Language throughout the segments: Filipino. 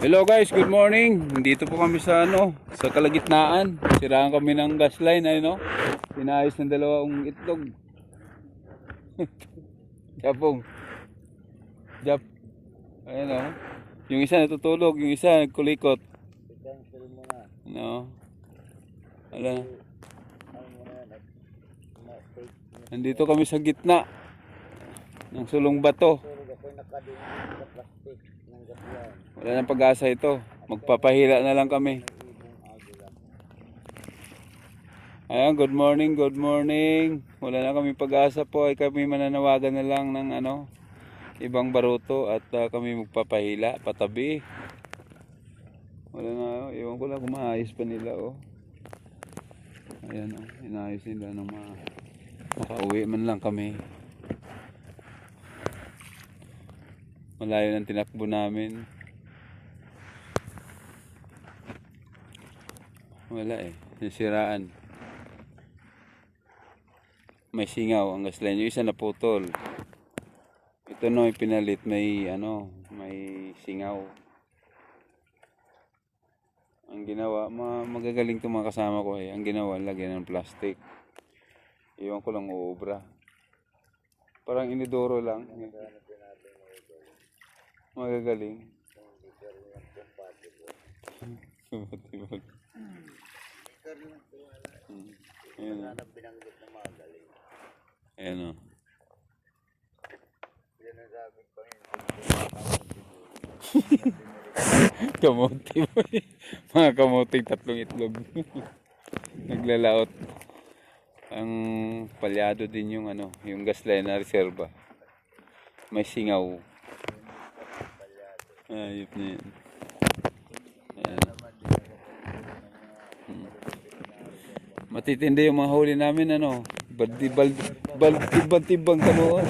Hello guys, good morning. Dito po kami sa sa kalagitnaan. Siraan kami ng gas line, ayun no. Pinayos ng dalawang itlog. Japong. Jap. Ayun no. Yung isa natutulog, yung isa nagkulikot. No. Ala. Nandito kami sa gitna ng sulong bato. Wala nang pag-asa ito. Magpapahila na lang kami. Ayan, good morning, good morning. Wala na kami pag-asa po. Ay kami mananawagan na lang ng ibang baruto at kami magpapahila, patabi. Wala na, iwan ko lang kung maayos pa nila Ayan inaayos nila ng makauwi man lang kami. Malayo ng tinakbo namin. Wala nasiraan. May singaw ang gas line. Yung isa naputol. Ito pinalit, may may singaw. Ang ginawa, magagaling itong mga kasama ko Ang ginawa, lagyan ng plastic. Iwan ko lang uubra. Parang inidoro lang. Magagaling. Ayan Ayan kamote mo mga kamote, tatlong itlog. Naglalaot. Ang palyado din yung yung gas line na reserva. May singaw. Ayop na yan. Ayan. Matitindi yung mga huli namin baltibang kanuas.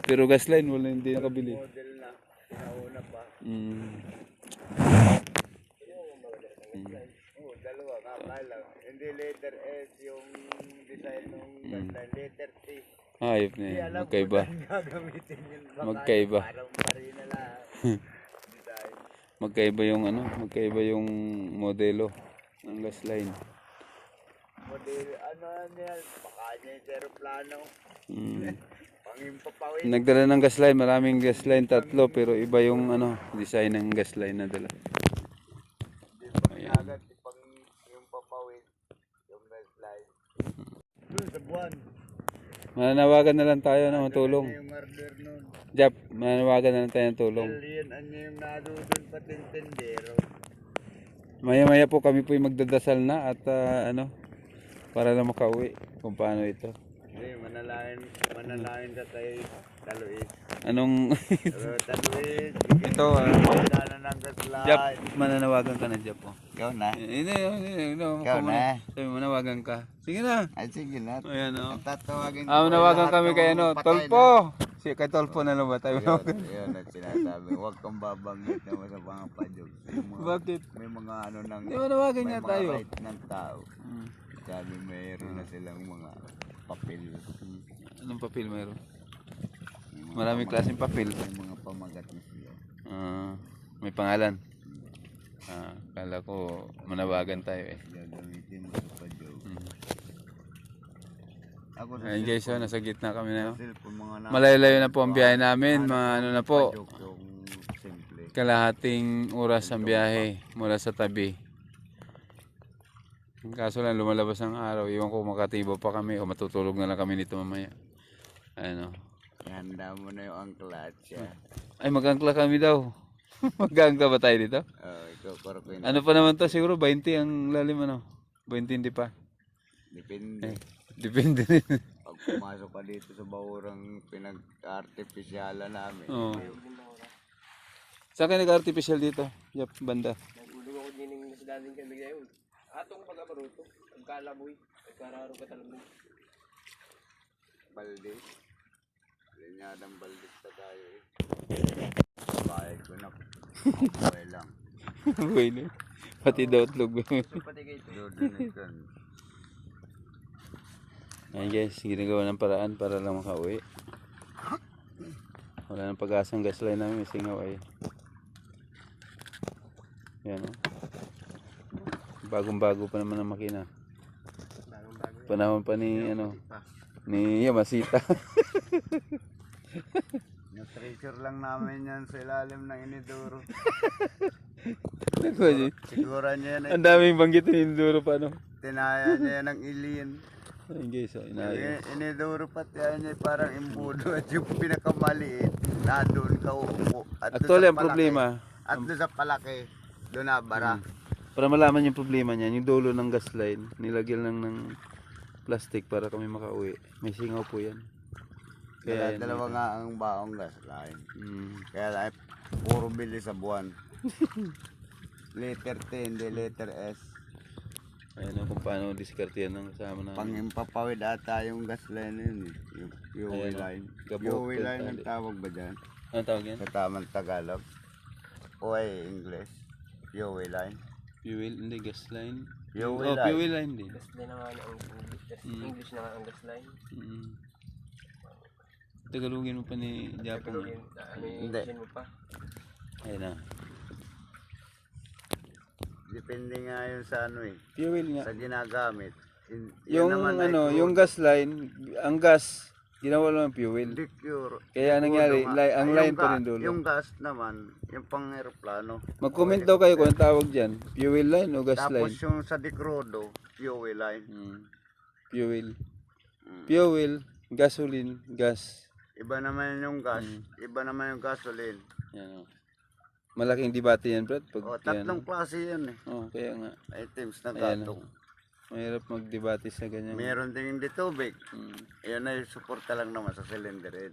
Pero gas line wala, hindi nakabili. Dalawa kakala. Hindi letter S yung design ng gas line, letter T. Ayop na yan. Magkaiba. Magkaiba. Magkaiba yung magkaiba yung modelo ng gas line. Modelo yan? Baka niya yung aeroplano. Pangimpapawin. Nagdala ng gas line, maraming gas line, 3, pero iba yung design ng gas line na dala. Ayan. Yung papawin, yung gas line. Sa buwan. Mananawagan na lang tayo ng tulong. Jap, mananawagan na lang tayo ng tulong. Yung nadudun pati yung tendero. Maya-maya po kami po yung magdadasal na at para lang makauwi kung paano ito. Manalangin ka kay Taluis. Anong Taluis, ito Jap, mananawagan ka na Jap Ikaw na? Ikaw na? Sabi manawagan ka. Sige na. Ay sige na. Ayan Tatawagin ko. manawagan kami kay Tolpo. Si kay Tolpo na lang ba tayo? Yun ang sinasabi. Huwag kang babanggit naman sa mga padyog. Bakit? May mga nang Di manawagan may nga mga tayo. right ng tao. Sabi mayroon na silang mga papel. Anong papel mayroon? Maraming klaseng papel. May mga pamagat na sila. May pangalan. Kala ko manawagan tayo Gagamitin mo sa padyog. Ayun guys, nasa gitna kami na. Mga Malayo-layo na po ang biyahe namin. Mga na po. yung simple. Kalahating oras ang biyahe mula sa tabi. Kaso lang lumalabas ang araw. Iwan ko makatibo pa kami o matutulog na lang kami nito mamaya. Ihanda mo na yung angklat. Ay mag-angkla kami daw. Mag-angkla ba tayo dito? Ikaw parang Ano pa naman to? Siguro 20 ang lalim 20 hindi pa. depende. Depende rin. Pag pumasok ka dito sa bahurang pinag-artificiala namin. Saan ka nag-artificial dito? Yap, banda. Nagulong ako din ng dating kami ngayon. Atong pagkabaruto, pagkalaboy, pagkararo ka talaga. Balde. Linyadang balde pa tayo Bayad ko na. Okay lang. Buhay na. Pati daw itlog. Pati kayo ito. Ayan guys, ginagawa ng paraan para lang makauwi. Wala nang pag-asang gas line namin, may singaw Yan o. Bagong-bago pa naman ang makina. Bagong-bago. Panahon pa ni ni Yamasita. Na-treasure lang namin yan sa ilalim ng iniduro. Siguro niya yan Ang daming banggit ni Induro pa no. tinaya niya ng alien. Ayun guys, inaya. Iniduro pati niya parang imbudo at yung pinakamaliit na doon ka uupo. Actually, ang problema, At doon sa palaki, doon na bara. para malaman yung problema niya, yung dulo ng gas line, nilagyan lang ng plastic para kami makauwi. May singaw po yan. Kaya yan, dalawa nga ang baong gas line. Mm. Kaya lang, puro bili sa buwan. Letter T, hindi letter S. Ayun o kung paano diskartehan ng kasama na. Pangimpapawid ata yung gas line yun eh. Yung fuel Ayan, line. gabok, Fuel line ang tali. tawag ba dyan? Ano tawag yan? Sa tamang Tagalog. O ay English. Fuel line. Fuel, hindi, gas line. Fuel Oh, line. fuel line din. Gas line na nga ang English na nga ang gas line. Mm. Tagalogin mo pa ni Japong yan. Ano yung Hindi. engine mo pa? Ayun na. Depende nga yun sa ano eh. Fuel nga. Sa ginagamit. Yung naman ay ano, crude. yung gas line, ang gas, ginawa lang ng fuel. Hindi pure. Kaya nangyari, Crudo nga. ang Ay, line yung pa ga- rin dulo. Yung gas naman, yung pang aeroplano. Mag-comment daw kayo kung ang tawag dyan. Fuel line o gas Tapos line? yung sa dekrodo, fuel line. Fuel. Mm. Fuel, gasoline, gas. Iba naman yung gas, iba naman yung gasoline. Yan o. Malaking debate yan, Brad. Pag, O, tatlong klase yun eh. kaya nga. Items na Ayan, gatong. Mahirap mag-debate sa ganyan. Meron din hindi tubig. Mm. Yan ay suporta lang naman sa cylinder head.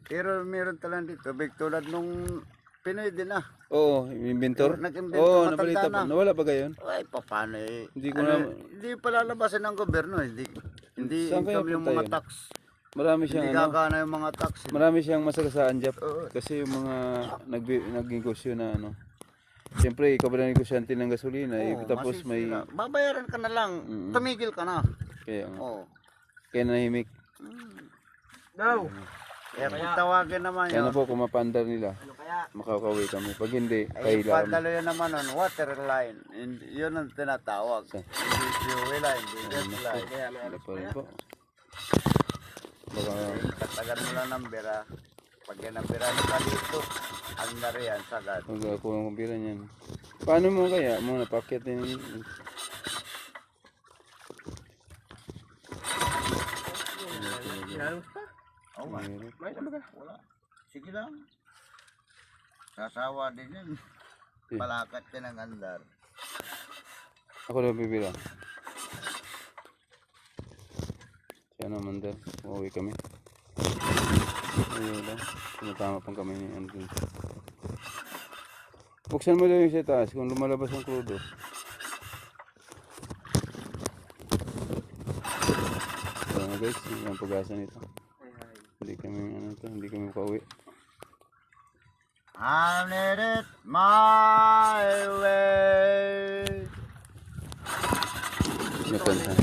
Pero meron talang di tubig tulad nung Pinoy din ah. Oo, inventor. Nag-invento, Oo, matanda nabalita pa. na. Nawala ba gayon? Ay, paano eh. Hindi ko Hindi palalabasin ng gobyerno. Hindi Saan kaya income yung punta mga yun? tax. Marami Hindi siyang ano, gagana yung mga tax. marami siyang masagasaan Jap. Oo. Kasi yung mga nagnegosyo na ano. Siyempre, ikaw ba na negosyante ng gasolina, Oo, tapos may masisira. Babayaran ka na lang. Tumigil ka na. kaya nga. Oo. Kaya nahimik. No! Kaya kung tawagin naman Kaya yun, na po kung mapandar nila, Ano kaya? makakauwi kami. Pag hindi, ay kailangan. padalo yun naman nun, water line. Yun ang tinatawag. Hindi fuel line, hindi gas line. Kaya may Ano alas pa pa rin yan. po. Baka, Katagan mo lang ng bira. Pag yan ang bira ka dito, ang nariyan sagad. pag ako ang kumpira niyan. Paano mo kaya? Mo napakyat din. Sinalong pa? Oo nga. May ano ka? Wala. Sige lang. Sasawa din yan. Eh. Palakat ka ng andar. Ako na bibira. Siya naman dahil. Uuwi kami. Ayun lang. Tumatama pang kami ni Andun. Buksan mo lang yung sa taas kung lumalabas ang krudo. Kaya nga guys, yun ang pag-asa nito. Hindi kami, hindi kami makauwi. I need it my way. Nakanta.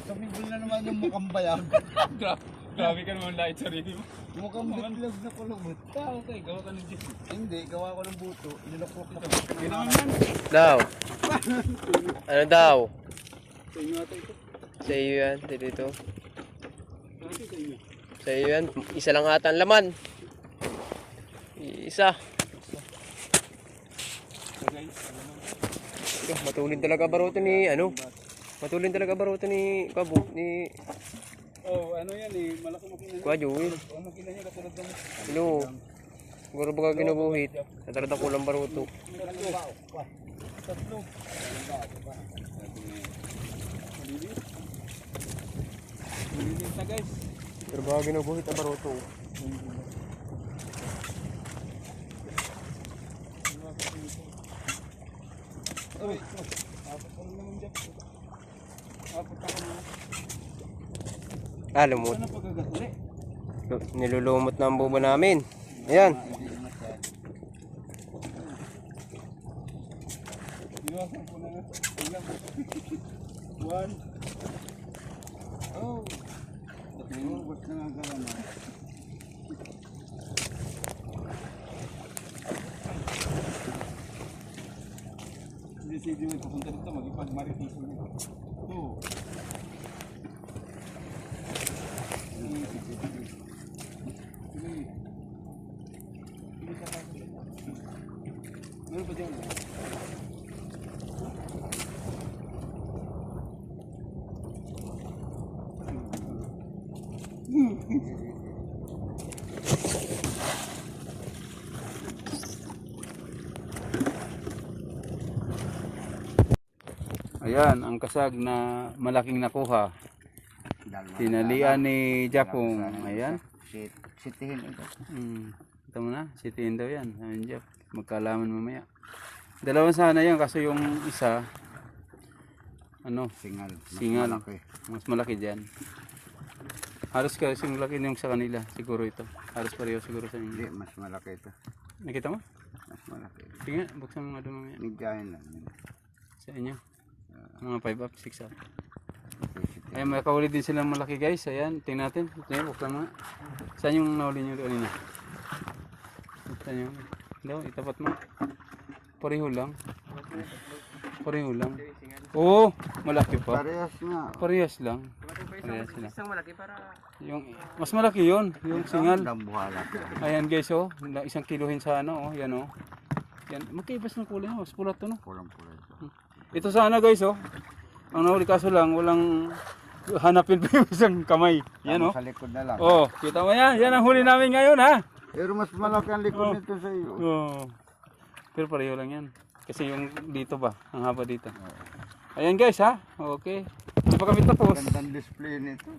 Tumigil na naman yung mukhang bayag. Grabe ka naman lahit sarili mo. Mukhang bitlog na kulubot. Okay, gawa ka ng Diyos. Hindi, gawa ko ng buto. Niluklok na Ginawa man. Daw. Ano daw? Sa inyo ata ito. Sa iyo yan, dito. Kasi sa inyo. Sa iyo yan, isa lang ata ang laman. Isa. So guys, Matulin talaga baruto ni ano? Matulin talaga baruto ni Kabo ni oh, ano yan eh, malaki makina niya. Kuya Joel. Oh, makina niya katulad ng Ano? Siguro baka ginubuhit. Natarata ko lang baruto. tatlo. Malinis na guys. Pero baka ginubuhit ang baruto. Uy, apat pa rin naman dyan. Apat pa naman. Lumot. Ano pagkagatuli? Nilulumot na ang bubo namin. Ayan. Iwasan ko na nga. Ilang. One. Oh. Tatlo. Ba't nangagawa na? Hindi si Edwin papunta dito. Mag-ipag-maritis mo. Two. Meron pa dyan. Ayan, ang kasag na malaking nakuha. Tinalian ni Japong. Ayan. Sitihin ito. Ito mo na, sitiin daw yan. Ayan, Jap. Magkalaman mamaya. Dalawa sana yan, kaso yung isa, ano, Singal. Mas Singal. malaki. mas malaki dyan. Halos kasi malaki yung sa kanila, siguro ito. Halos pareho siguro sa Hindi, inyo. mas malaki ito. Nakita mo? Mas malaki. Sige, buksan mo nga doon mamaya. Nigyahin lang. Sa inyo. Mga 5 up, 6 up. Sitihin. Ayan, may kahuli din silang malaki guys. Ayan, tingnan natin. Ayan, buksan mo nga. Saan yung nahuli nyo doon kanina? Buksan nyo. Daw, itapat mo. Pareho lang. Pareho lang. Oo, malaki pa. Parehas nga. Parehas lang. Parehas lang. Isang malaki para Yung, mas malaki yon, yung singal. Dambuhala ka. Ayan guys, oh. Isang kiluhin sa ano, oh. Yan, oh. Yan. Magkaibas ng kulay, oh. Pulat to, no? Pulang-pula ito. Ito sana guys, oh. Ang nahuli kaso lang, walang hanapin pa yung isang kamay. Yan, oh. Sa likod na lang. Oh, kita mo yan. Yan ang huli namin ngayon, ha. Pero mas malaki ang likod nito sa iyo. Oh. Pero pareho lang yan. Kasi yung dito ba, ang haba dito. Ayan guys, ha. Okay. Hindi pa kami tapos. Gandang display nito.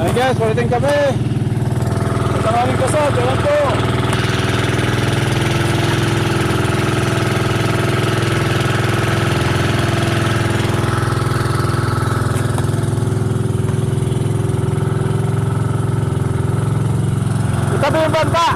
Ayan guys, ulitin kami. Sa aming kasal, jalan po. Itabi yung banda.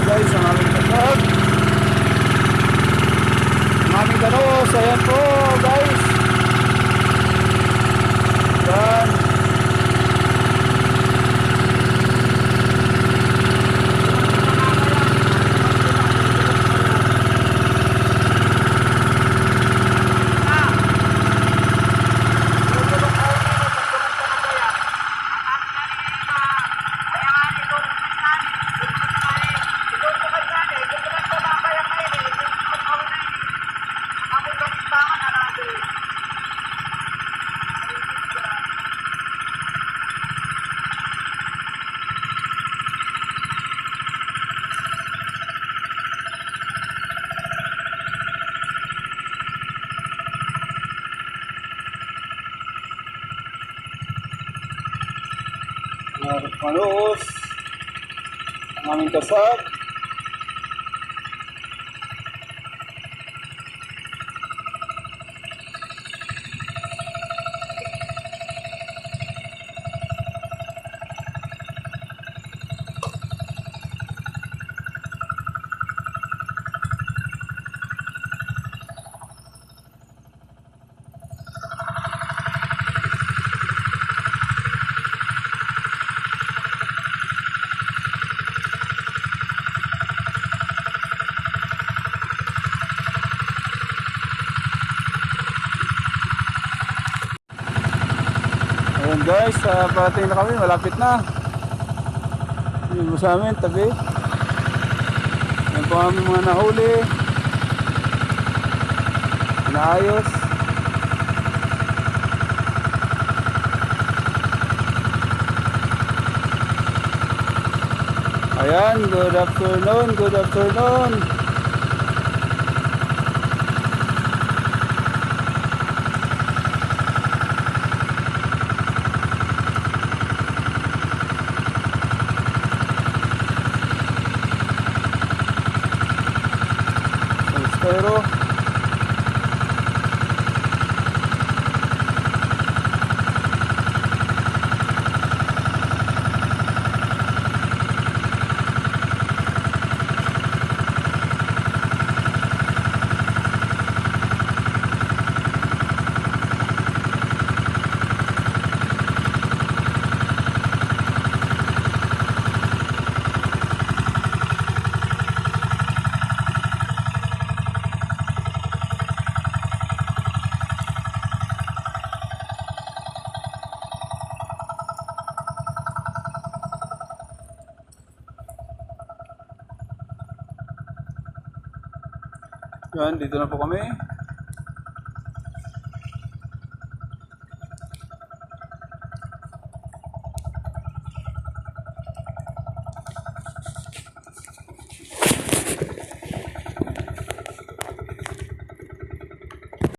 Guys, ang aming kasal. Ang aming kanos, ayan po guys. Yan. Mga kanos, ang aming kasal. parating na kami, malapit na. Yung mo sa amin, tabi. Yan po kami mga nahuli. Naayos. Ayan, good afternoon, good afternoon. Pero yan, dito na po kami.